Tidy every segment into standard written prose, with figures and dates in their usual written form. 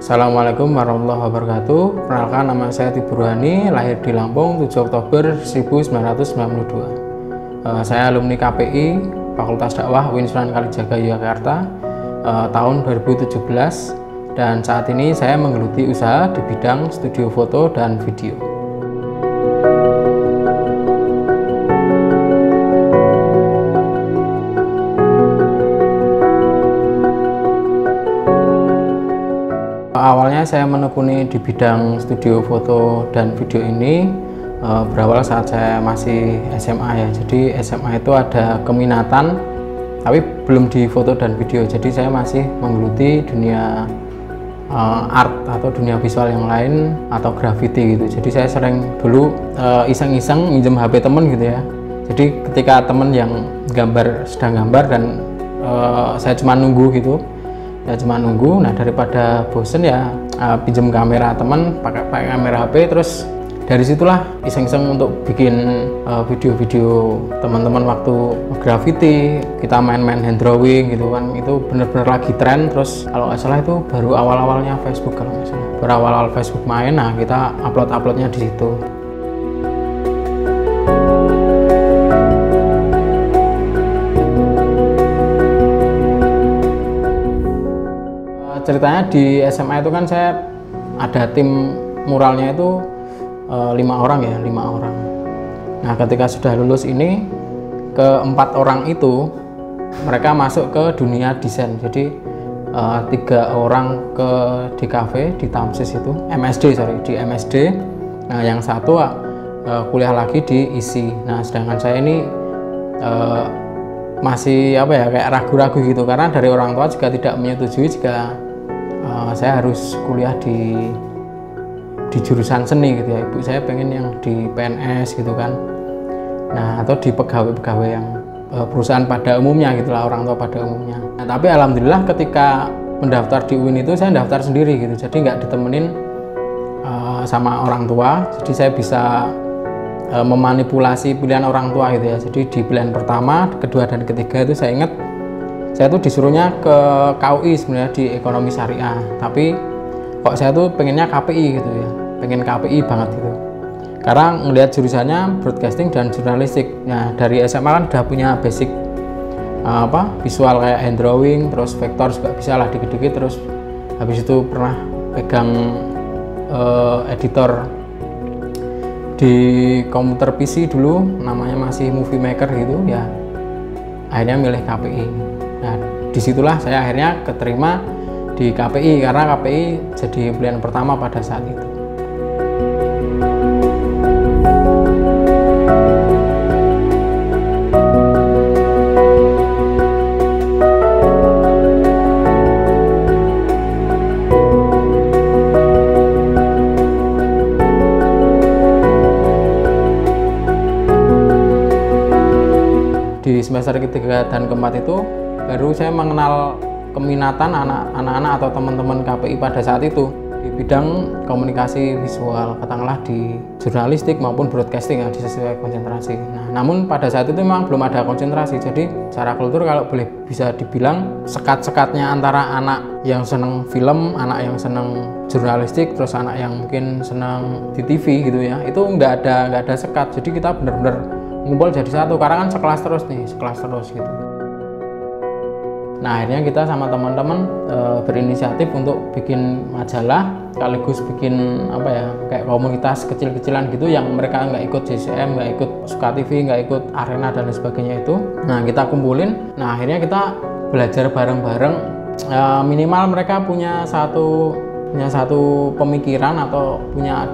Assalamualaikum warahmatullahi wabarakatuh. Perkenalkan, nama saya Tibur Hani, lahir di Lampung 7 Oktober 1992. Saya alumni KPI Fakultas Dakwah UIN Sunan Kalijaga Yogyakarta tahun 2017, dan saat ini saya menggeluti usaha di bidang studio foto dan video. Awalnya saya menekuni di bidang studio foto dan video ini berawal saat saya masih SMA ya. Jadi SMA itu ada keminatan, tapi belum di foto dan video. Jadi saya masih menggeluti dunia art atau dunia visual yang lain atau graffiti gitu. Jadi saya sering dulu iseng-iseng minjem HP temen gitu ya. Jadi ketika temen yang sedang gambar dan saya cuma nunggu gitu. Nah daripada bosen ya pinjem kamera teman, pakai kamera HP, terus dari situlah iseng-iseng untuk bikin video-video teman-teman waktu graffiti, kita main-main hand drawing gitu kan. Itu bener-bener lagi tren. Terus kalau nggak salah itu baru awal-awalnya Facebook, kalau nggak salah baru awal-awal Facebook main. Nah kita uploadnya di situ. Ceritanya di SMA itu kan saya ada tim muralnya itu 5 orang. Nah ketika sudah lulus ini, keempat orang itu mereka masuk ke dunia desain. Jadi 3 orang ke DKV di Tamsis itu, di MSD. Nah yang satu kuliah lagi di ISI. Nah sedangkan saya ini masih kayak ragu-ragu gitu, karena dari orang tua juga tidak menyetujui jika saya harus kuliah di jurusan seni gitu ya. Ibu saya pengen yang di PNS gitu kan, nah atau di pegawai-pegawai yang perusahaan pada umumnya gitulah, orang tua pada umumnya. Nah, tapi alhamdulillah ketika mendaftar di UIN itu saya daftar sendiri gitu, jadi nggak ditemenin sama orang tua. Jadi saya bisa memanipulasi pilihan orang tua gitu ya. Jadi di pilihan pertama, kedua, dan ketiga itu saya ingat saya tuh disuruhnya ke KUI sebenarnya, di ekonomi syariah, tapi kok saya tuh pengennya KPI gitu ya, pengen KPI banget gitu, karena ngelihat jurusannya broadcasting dan jurnalistik. Nah dari SMA kan udah punya basic visual kayak hand drawing, terus vektor juga bisa lah dikit-dikit. Terus habis itu pernah pegang editor di komputer PC dulu, namanya masih Movie Maker gitu ya, akhirnya milih KPI. Nah disitulah saya akhirnya keterima di KPI, karena KPI jadi pilihan pertama pada saat itu. Di semester ketiga dan keempat itu baru saya mengenal keminatan anak-anak atau teman-teman KPI pada saat itu di bidang komunikasi visual, katakanlah di jurnalistik maupun broadcasting yang sesuai konsentrasi. Nah, namun pada saat itu memang belum ada konsentrasi. Jadi secara kultur kalau boleh bisa dibilang sekat-sekatnya antara anak yang senang film, anak yang senang jurnalistik, terus anak yang mungkin senang di TV gitu ya, itu nggak ada sekat. Jadi kita benar-benar ngumpul jadi satu, karena kan sekelas terus gitu. Nah akhirnya kita sama teman-teman berinisiatif untuk bikin majalah, sekaligus bikin kayak komunitas kecil-kecilan gitu, yang mereka nggak ikut JCM, nggak ikut Suka TV, nggak ikut Arena dan lain sebagainya itu. Nah kita kumpulin. Nah akhirnya kita belajar bareng-bareng, minimal mereka punya satu pemikiran atau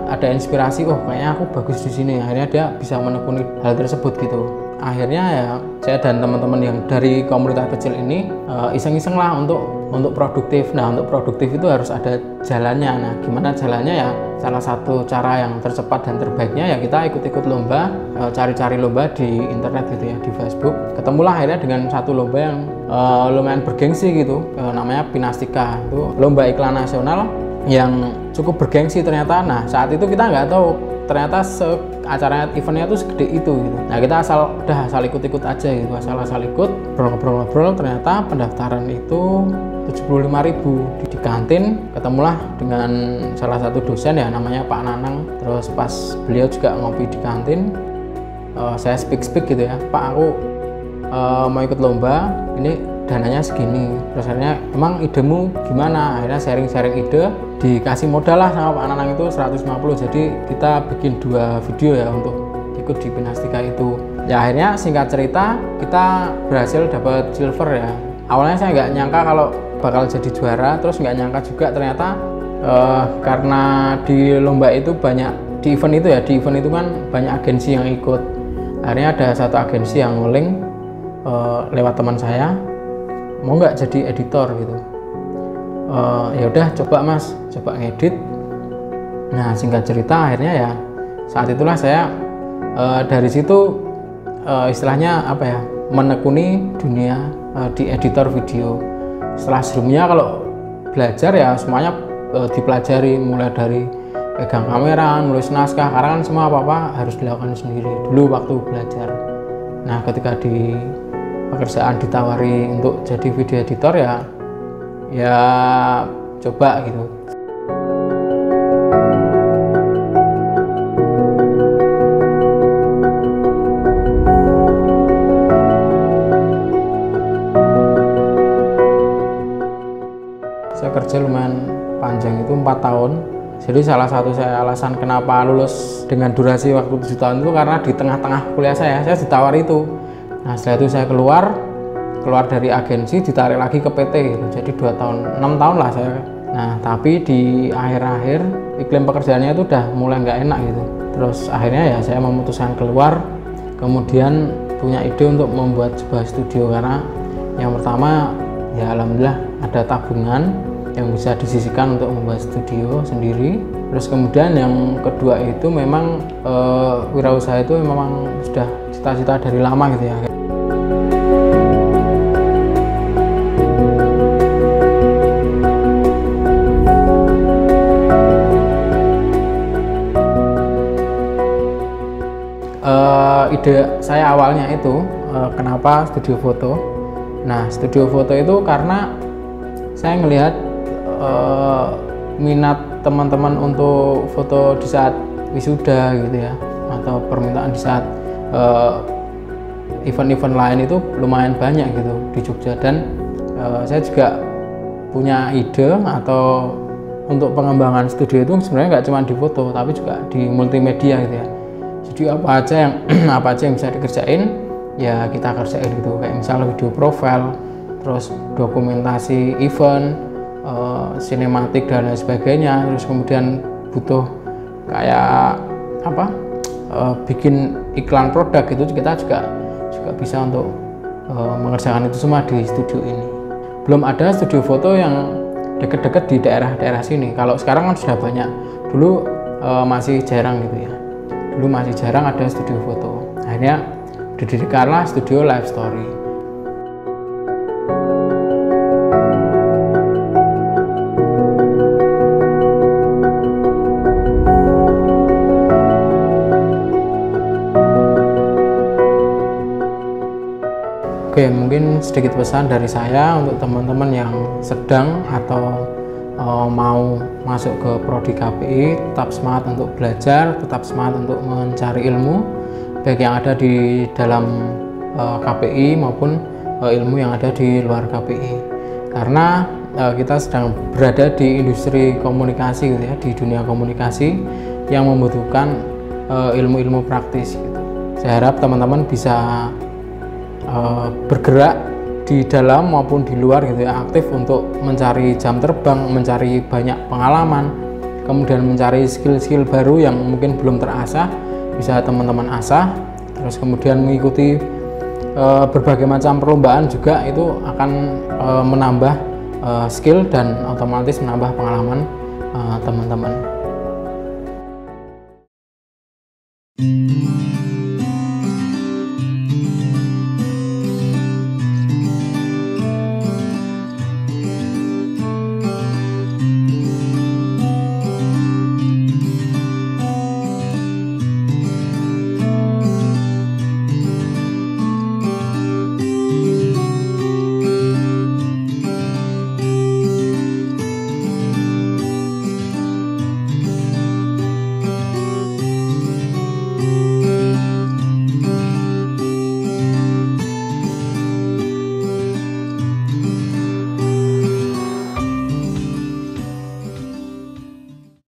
ada inspirasi, kayaknya aku bagus di sini. Akhirnya dia bisa menekuni hal tersebut gitu. Akhirnya ya saya dan teman-teman yang dari komunitas kecil ini iseng-iseng lah untuk produktif. Nah untuk produktif itu harus ada jalannya. Nah gimana jalannya ya, salah satu cara yang tercepat dan terbaiknya ya kita ikut-ikut lomba, cari-cari lomba di internet gitu ya, di Facebook. Ketemulah akhirnya dengan satu lomba yang lumayan bergengsi gitu, namanya Pinastika. Itu lomba iklan nasional yang cukup bergengsi ternyata. Nah saat itu kita nggak tahu ternyata acaranya, eventnya tuh segede itu gitu. Nah kita asal ikut-ikut aja gitu, asal ikut, ngobrol-ngobrol. Ternyata pendaftaran itu 75.000 di kantin ketemulah dengan salah satu dosen ya, namanya Pak Nanang. Terus pas beliau juga ngopi di kantin, saya speak gitu ya, Pak aku mau ikut lomba, ini dananya segini. Terus akhirnya emang idemu gimana? Akhirnya sharing ide, dikasih modal lah sama Pak Nanang itu 150. Jadi kita bikin 2 video ya untuk ikut di Pinastika itu. Ya akhirnya singkat cerita kita berhasil dapat silver ya. Awalnya saya nggak nyangka kalau bakal jadi juara, terus nggak nyangka juga ternyata karena di lomba itu banyak, di event itu ya, di event itu kan banyak agensi yang ikut. Akhirnya ada satu agensi yang nge-link lewat teman saya, mau nggak jadi editor gitu. Ya udah coba mas, coba ngedit. Nah singkat cerita akhirnya ya saat itulah saya dari situ istilahnya apa ya, menekuni dunia di editor video. Setelah sebelumnya kalau belajar ya semuanya dipelajari, mulai dari pegang kamera, nulis naskah, karena kan semua apa-apa harus dilakukan sendiri dulu waktu belajar. Nah ketika di pekerjaan ditawari untuk jadi video editor ya coba gitu. Saya kerja lumayan panjang, itu 4 tahun. Jadi salah satu alasan kenapa lulus dengan durasi waktu 7 tahun itu karena di tengah-tengah kuliah saya ditawar itu. Nah setelah itu saya keluar dari agensi, ditarik lagi ke PT gitu. Jadi 2 tahun, 6 tahun lah saya. Nah tapi di akhir-akhir iklim pekerjaannya itu udah mulai nggak enak gitu. Terus akhirnya ya saya memutuskan keluar, kemudian punya ide untuk membuat sebuah studio. Karena yang pertama ya alhamdulillah ada tabungan yang bisa disisihkan untuk membuat studio sendiri. Terus kemudian yang kedua itu memang wirausaha itu memang sudah cita-cita dari lama gitu ya. Ide saya awalnya itu kenapa studio foto. Nah studio foto itu karena saya melihat minat teman-teman untuk foto di saat wisuda gitu ya, atau permintaan di saat event-event lain itu lumayan banyak gitu di Jogja. Dan saya juga punya ide atau untuk pengembangan studio itu sebenarnya nggak cuma di foto tapi juga di multimedia gitu ya. Jadi apa aja yang bisa dikerjain ya kita kerjain gitu, kayak misalnya video profile, terus dokumentasi event, sinematik dan lain sebagainya. Terus kemudian butuh kayak apa, bikin iklan produk gitu, kita juga bisa untuk mengerjakan itu semua di studio ini. Belum ada studio foto yang deket-deket di daerah-daerah sini. Kalau sekarang kan sudah banyak, dulu masih jarang gitu ya. Dulu masih jarang ada studio foto. Akhirnya didirikanlah studio Life Story. Oke, mungkin sedikit pesan dari saya untuk teman-teman yang sedang atau mau masuk ke prodi KPI. Tetap semangat untuk belajar, tetap semangat untuk mencari ilmu, baik yang ada di dalam KPI maupun ilmu yang ada di luar KPI. Karena kita sedang berada di industri komunikasi gitu ya, di dunia komunikasi yang membutuhkan ilmu-ilmu praktis gitu. Saya harap teman-teman bisa bergerak di dalam maupun di luar gitu ya, aktif untuk mencari jam terbang, mencari banyak pengalaman, kemudian mencari skill-skill baru yang mungkin belum terasah, bisa teman-teman asah. Terus kemudian mengikuti berbagai macam perlombaan juga, itu akan menambah skill dan otomatis menambah pengalaman teman-teman.